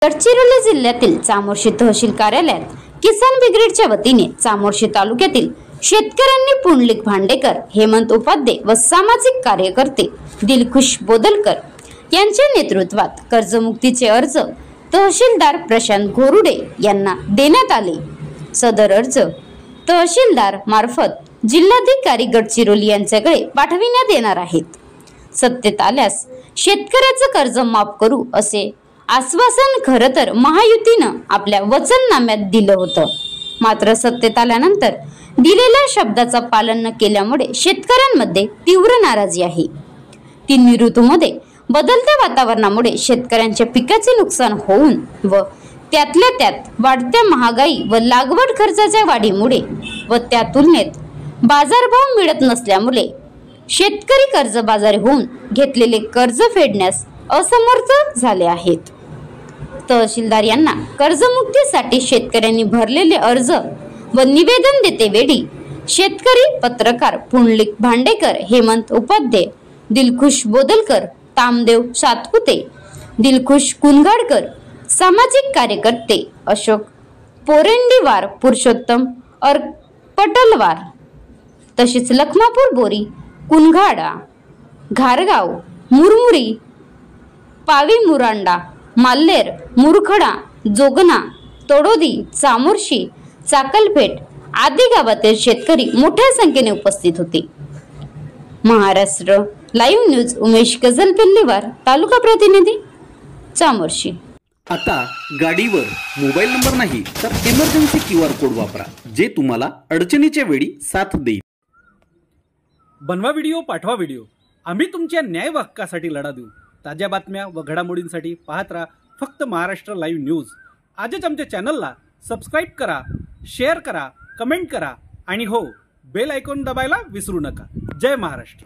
गडचिरोली जिल्ह्यातील चामोर्शी तहसील कार्यालयात किसान ब्रिगेडच्या वतीने चामोर्शी तालुक्यातील शेतकऱ्यांनी पुंडलिक भांडेकर, हेमंत उपाध्ये व सामाजिक कार्यकर्ते दिलखुश बोदलकर यांच्या नेतृत्वात कर्जमुक्तीचे अर्ज तहसीलदार प्रशांत घोरुडे यांना देण्यात आले। सदर अर्ज तहसीलदार मार्फत जिल्हाधिकारी गडचिरोली यांच्याकडे पाठविण्यात येणार आहेत। सत्तेत आल्यास शेतकऱ्याचं कर्ज माफ करू असे आश्वासन खरं तर महायुतीनं आपल्या वचननाम्यात दिलं होतं, मात्र सत्तेत आल्यानंतर दिलेल्या शब्दाचं पालन न केल्यामुळे शेतकऱ्यांमध्ये तीव्र नाराजी आहे। तिन्ही ऋतूमध्ये बदलत्या वातावरणामुळे शेतकऱ्यांच्या पिकाचे नुकसान होऊन व त्यातल्या त्यात वाढत्या महागाई व लागवड खर्चाच्या वाढीमुळे व त्या तुलनेत बाजारभाव मिळत नसल्यामुळे शेतकरी कर्जबाजारी होऊन घेतलेले कर्ज फेडण्यास असमर्थ झाले आहेत। तहसीलदार यांना कर्जमुक्तीसाठी शेतकऱ्यांनी भरलेले अर्ज व निवेदन देते वेळी शेतकरी पत्रकार पुंडलिक भांडेकर, हेमंत उपाध्ये, दिलखुश बोदलकर, तामदेव सातपुते, दिलखुश कुंगाडकर, सामाजिक कार्यकर्ते अशोक पोरेंडीवार, पुरुषोत्तम पटलवार, तसेच लखमापूर बोरी, कुंगाडा, घारगाव, मुरमुरी, पावी मुरांडा, माल्लेर, मुरखडा, जोगना, तोडोदी, चामोर्शी, चाकलपेठ आदी गावातील शेतकरी मोठ्या संख्येने उपस्थित होते। महाराष्ट्र लाईव्ह न्यूज उमेश गजलपेल्लेवार, तालुका प्रतिनिधी, चामोर्शी। आता गाडीवर मोबाईल नंबर नाही तर इमर्जन्सी QR कोड वापरा, जे तुम्हाला अडचणीच्या वेळी साथ देईल। बनवा व्हिडिओ, पाठवा व्हिडिओ, आम्ही तुमच्या न्याय हक्कासाठी लढा देऊ। ताज्या बातम्या व घडामोडींसाठी पाहत राहा फक्त महाराष्ट्र लाईव्ह न्यूज। आजच आमच्या चॅनलला सबस्क्राईब करा, शेअर करा, कमेंट करा आणि हो, बेल आयकॉन दाबायला विसरू नका। जय महाराष्ट्र।